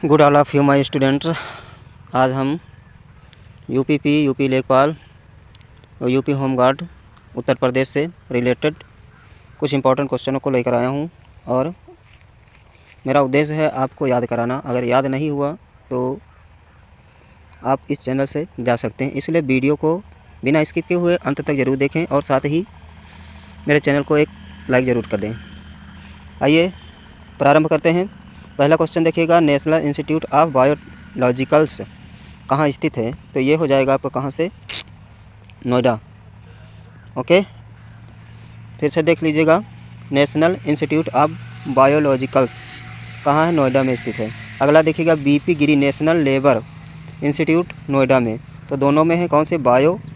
Good all of you my students. आज हम UP लेखपाल और यूपी होमगार्ड उत्तर प्रदेश से रिलेटेड कुछ इंपॉर्टेंट क्वेश्चनों को लेकर आया हूं और मेरा उद्देश्य है आपको याद कराना। अगर याद नहीं हुआ तो आप इस चैनल से जा सकते हैं, इसलिए वीडियो को बिना स्किप किए हुए अंत तक ज़रूर देखें और साथ ही मेरे चैनल को एक लाइक ज़रूर कर दें। आइए प्रारंभ करते हैं। पहला क्वेश्चन देखिएगा, नेशनल इंस्टीट्यूट ऑफ बायोलॉजिकल्स कहाँ स्थित है? तो ये हो जाएगा आपका कहाँ से, नोएडा। ओके, फिर से देख लीजिएगा, नेशनल इंस्टीट्यूट ऑफ बायोलॉजिकल्स कहाँ है? नोएडा में स्थित है। अगला देखिएगा, बीपी गिरी नेशनल लेबर इंस्टीट्यूट नोएडा में, तो दोनों में है कौन से, बायोलॉजिकल्स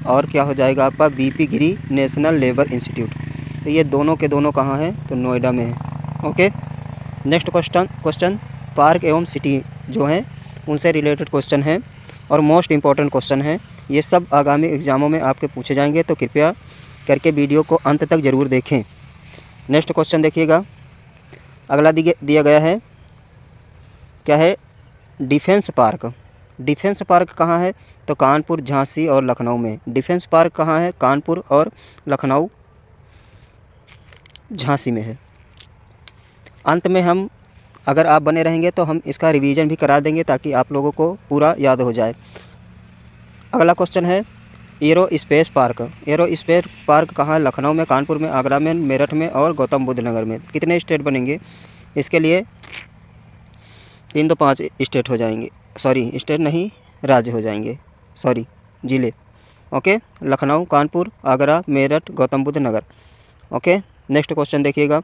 और क्या हो जाएगा आपका बीपी गिरी नेशनल लेबर इंस्टीट्यूट। तो ये दोनों के दोनों कहाँ हैं? तो नोएडा में है। ओके, नेक्स्ट क्वेश्चन पार्क एवं सिटी जो हैं उनसे रिलेटेड क्वेश्चन है और मोस्ट इम्पॉर्टेंट क्वेश्चन है। ये सब आगामी एग्ज़ामों में आपके पूछे जाएंगे, तो कृपया करके वीडियो को अंत तक ज़रूर देखें। नेक्स्ट क्वेश्चन देखिएगा, अगला दिया गया है, क्या है? Defence park. डिफेंस पार्क कहाँ है? तो कानपुर, झांसी और लखनऊ में। डिफेंस पार्क कहाँ है? कानपुर और लखनऊ, झांसी में है। अंत में हम, अगर आप बने रहेंगे तो हम इसका रिवीजन भी करा देंगे ताकि आप लोगों को पूरा याद हो जाए। अगला क्वेश्चन है arrow space park. Arrow space park कहाँ है? लखनऊ में, कानपुर में, आगरा में, मेरठ में और गौतम बुद्ध नगर में। कितने स्टेट बनेंगे इसके लिए? 3 तो 5 स्टेट हो जाएंगे, सॉरी स्टेट नहीं, राज्य हो जाएंगे, सॉरी जिले। ओके, लखनऊ, कानपुर, आगरा, मेरठ, गौतम बुद्ध नगर। ओके, नेक्स्ट क्वेश्चन देखिएगा,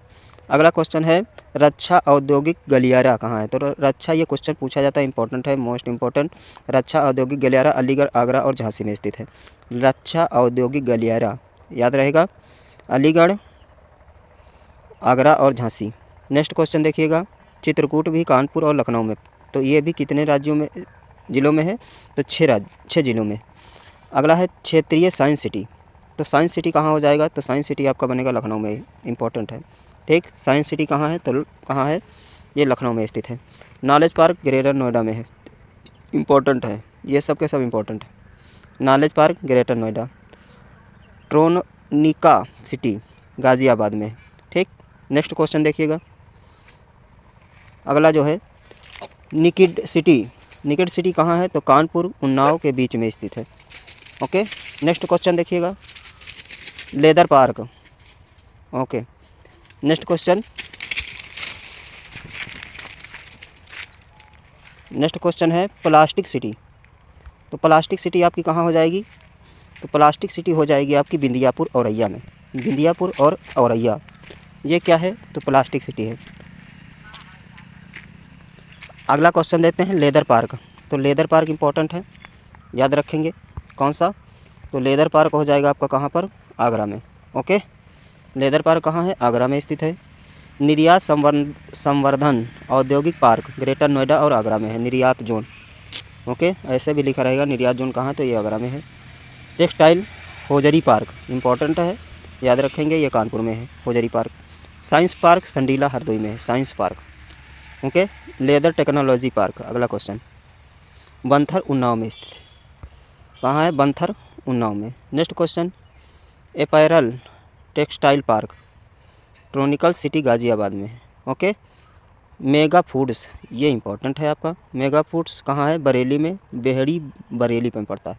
अगला क्वेश्चन है रक्षा औद्योगिक गलियारा कहाँ है? तो रक्षा, ये क्वेश्चन पूछा जाता है, इंपॉर्टेंट है, मोस्ट इम्पॉर्टेंट। रक्षा औद्योगिक गलियारा अलीगढ़, आगरा और झांसी में स्थित है। रक्षा औद्योगिक गलियारा याद रहेगा, अलीगढ़, आगरा और झांसी। नेक्स्ट क्वेश्चन देखिएगा, चित्रकूट भी कानपुर और लखनऊ में, तो ये भी कितने राज्यों में, ज़िलों में है? तो 6 ज़िलों में। अगला है क्षेत्रीय साइंस सिटी। तो साइंस सिटी कहाँ हो जाएगा? तो साइंस सिटी आपका बनेगा लखनऊ में ही, इंपॉर्टेंट है। ठीक, साइंस सिटी कहाँ है? तो कहाँ है? ये लखनऊ में स्थित है। नॉलेज पार्क ग्रेटर नोएडा में है, इंपॉर्टेंट है, ये सब के सब इंपॉर्टेंट है। Knowledge park greater Noida. Tronica city Ghaziabad में। ठीक, नेक्स्ट क्वेश्चन देखिएगा, अगला जो है निकिड सिटी। निकिड सिटी कहाँ है? तो कानपुर, उन्नाव के बीच में स्थित है। ओके, नेक्स्ट क्वेश्चन देखिएगा, leather park. Okay, next question है प्लास्टिक सिटी। तो प्लास्टिक सिटी आपकी कहाँ हो जाएगी? तो प्लास्टिक सिटी हो जाएगी आपकी बिंदियापुर, औरैया में। बिंदियापुर और औरैया, ये क्या है? तो प्लास्टिक सिटी है। अगला क्वेश्चन देते हैं लेदर पार्क। तो लेदर पार्क इंपॉर्टेंट है, याद रखेंगे कौन सा? तो लेदर पार्क हो जाएगा आपका कहाँ पर? आगरा में। ओके, लेदर पार्क कहाँ है? आगरा में स्थित है। निर्यात संवर्धन औद्योगिक पार्क ग्रेटर नोएडा और आगरा में है, निर्यात जोन। ओके, ऐसे भी लिखा रहेगा निर्यात जोन कहाँ, तो ये आगरा में है। टेक्सटाइल होजरी पार्क इंपॉर्टेंट है, याद रखेंगे, ये कानपुर में है hosiery park. Science park Sandila Hardoi में है, science park. Okay, leather technology park. अगला क्वेश्चन, बंथर उन्नाव में स्थित है। कहाँ है? बंथर, उन्नाव में। Next question, apparel textile park Tronica city Ghaziabad में है। ओके, मेगा फूड्स, ये इंपॉर्टेंट है आपका, मेगा फूड्स कहाँ है? बरेली में, बेहड़ी बरेली में पड़ता है।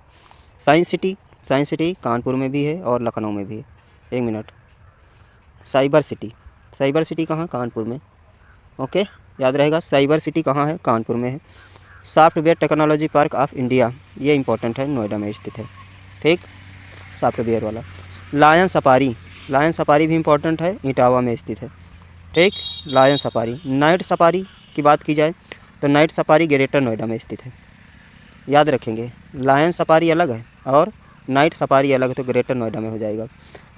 साइंस सिटी कानपुर में भी है और लखनऊ में भी है। 1 मिनट, साइबर सिटी कहाँ? कानपुर में। ओके, याद रहेगा, साइबर सिटी कहाँ है? कानपुर में है। Software technology park of India, ये इंपॉर्टेंट है, नोएडा में स्थित है। ठीक, सॉफ्टवेयर वाला। लायन सफारी भी इंपॉर्टेंट है, इटावा में स्थित है। ठीक, लायन सफारी। नाइट सफारी की बात की जाए तो नाइट सफारी ग्रेटर नोएडा में स्थित है, याद रखेंगे। लायन सफारी अलग है और नाइट सफारी अलग है, तो ग्रेटर नोएडा में हो जाएगा।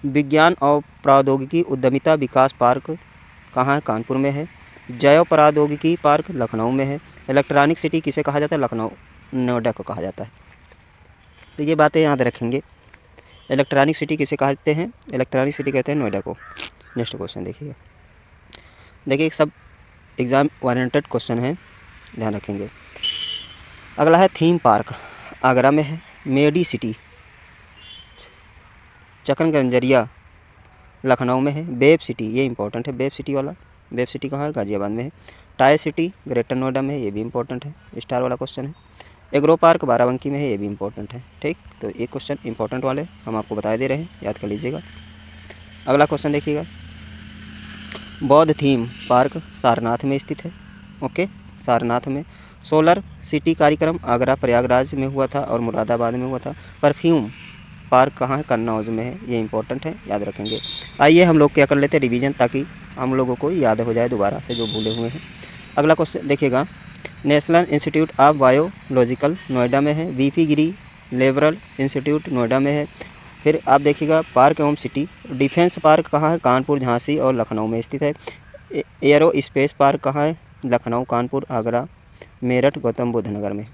विज्ञान और प्रौद्योगिकी उद्यमिता विकास पार्क कहाँ है? कानपुर में है। जैव प्रौद्योगिकी पार्क लखनऊ में है। इलेक्ट्रॉनिक सिटी किसे कहा जाता है? लखनऊ, नोएडा को कहा जाता है। तो ये बातें याद रखेंगे, इलेक्ट्रॉनिक सिटी किसे कहते हैं? इलेक्ट्रॉनिक सिटी कहते हैं नोएडा को। नेक्स्ट क्वेश्चन देखिए सब एग्ज़ाम ओरिएंटेड क्वेश्चन है, ध्यान रखेंगे। अगला है थीम पार्क, आगरा में है। मेडी सिटी चकनगंजरिया लखनऊ में है। वेब सिटी, ये इंपॉर्टेंट है, वेब सिटी वाला, वेब सिटी कहाँ है? गाज़ियाबाद में है। टाई सिटी ग्रेटर नोएडा में है, ये भी इंपॉर्टेंट है, स्टार वाला क्वेश्चन है। एग्रो पार्क बाराबंकी में है, ये भी इंपॉर्टेंट है। ठीक, तो ये क्वेश्चन इंपॉर्टेंट वाले हम आपको बता दे रहे हैं, याद कर लीजिएगा। अगला क्वेश्चन देखिएगा, बौद्ध थीम पार्क सारनाथ में स्थित है। ओके, सारनाथ में। सोलर सिटी कार्यक्रम आगरा प्रयागराज में हुआ था और मुरादाबाद में हुआ था। परफ्यूम पार्क कहाँ है? कन्नौज में है, ये इंपॉर्टेंट है, याद रखेंगे। आइए हम लोग क्या कर लेते हैं, रिवीजन, ताकि हम लोगों को याद हो जाए दोबारा से जो भूले हुए हैं। अगला क्वेश्चन देखिएगा, national institute of biological Noida में है। वीपी गिरी लेवरल इंस्टीट्यूट नोएडा में है। फिर आप देखिएगा पार्क एवं सिटी, डिफेंस पार्क कहाँ है? कानपुर, झांसी और लखनऊ में स्थित है। एयरो स्पेस पार्क कहाँ है? लखनऊ, कानपुर, आगरा, मेरठ, गौतम बुद्ध नगर में।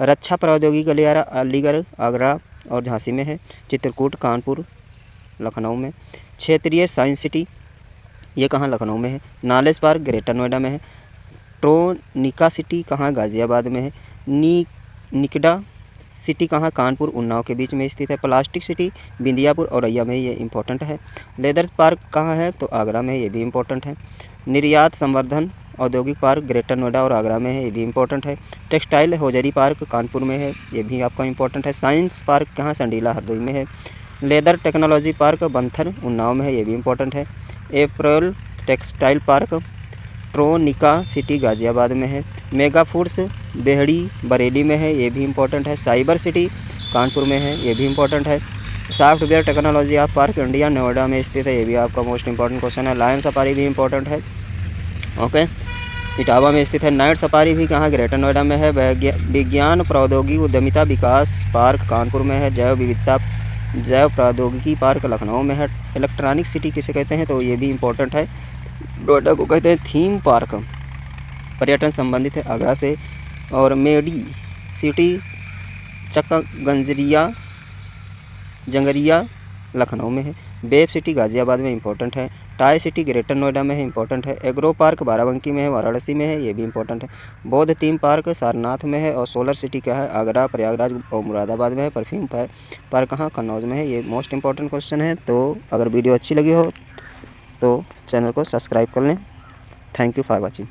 रक्षा प्रौद्योगिकी गलियारा अलीगढ़, आगरा और झांसी में है। चित्रकूट, कानपुर, लखनऊ में। क्षेत्रीय साइंस सिटी, ये कहाँ? लखनऊ में है। नॉलेज पार्क ग्रेटर नोएडा में है। ट्रोनिका सिटी कहाँ? गाज़ियाबाद में है। निकड़ा सिटी कहाँ? कानपुर, उन्नाव के बीच में स्थित है। प्लास्टिक सिटी बिंदियापुर, औरैया में, ये इंपॉर्टेंट है। लेदर पार्क कहाँ है? तो आगरा में, ये भी इंपॉर्टेंट है। निर्यात संवर्धन औद्योगिक पार्क ग्रेटर नोएडा और आगरा में है, ये भी इंपॉर्टेंट है। टेक्सटाइल हौजरी पार्क कानपुर में है, ये भी आपका इंपॉर्टेंट है। साइंस पार्क कहाँ? संडीला, हरदोई में है। Leather technology park Banthar, Unnao में है, ये भी इंपॉर्टेंट है। Apparel textile park Tronica city Ghaziabad में है। मेगा फूड्स बेहड़ी बरेली में है, ये भी इंपॉर्टेंट है। साइबर सिटी कानपुर में है, ये भी इंपॉर्टेंट है। Software technology of park India Noida में स्थित है, ये भी आपका मोस्ट इंपॉर्टेंट क्वेश्चन है। लायन सफारी भी इंपॉर्टेंट है, ओके, इटावा में स्थित है। नाइट सफारी भी कहाँ? ग्रेटर नोएडा में है। विज्ञान प्रौद्योगिकी उद्यमिता विकास पार्क कानपुर में है। जैव प्रौद्योगिकी पार्क लखनऊ में है। इलेक्ट्रॉनिक सिटी किसे कहते हैं? तो ये भी इंपॉर्टेंट है, नोएडा को कहते हैं। थीम पार्क पर्यटन संबंधित है, आगरा से। और मेडी सिटी चकगंजरिया जंगरिया लखनऊ में है। वेब सिटी गाज़ियाबाद में इंपॉर्टेंट है। टाई सिटी ग्रेटर नोएडा में है, इंपॉर्टेंट है। एग्रो पार्क बाराबंकी में है, वाराणसी में है, ये भी इंपॉर्टेंट है। बौद्ध थीम पार्क सारनाथ में है। और सोलर सिटी क्या है? आगरा, प्रयागराज और मुरादाबाद में है। परफ्यूम पार्क कहाँ? कन्नौज में है। ये मोस्ट इंपॉर्टेंट क्वेश्चन है। तो अगर वीडियो अच्छी लगी हो तो चैनल को सब्सक्राइब कर लें। Thank you for watching.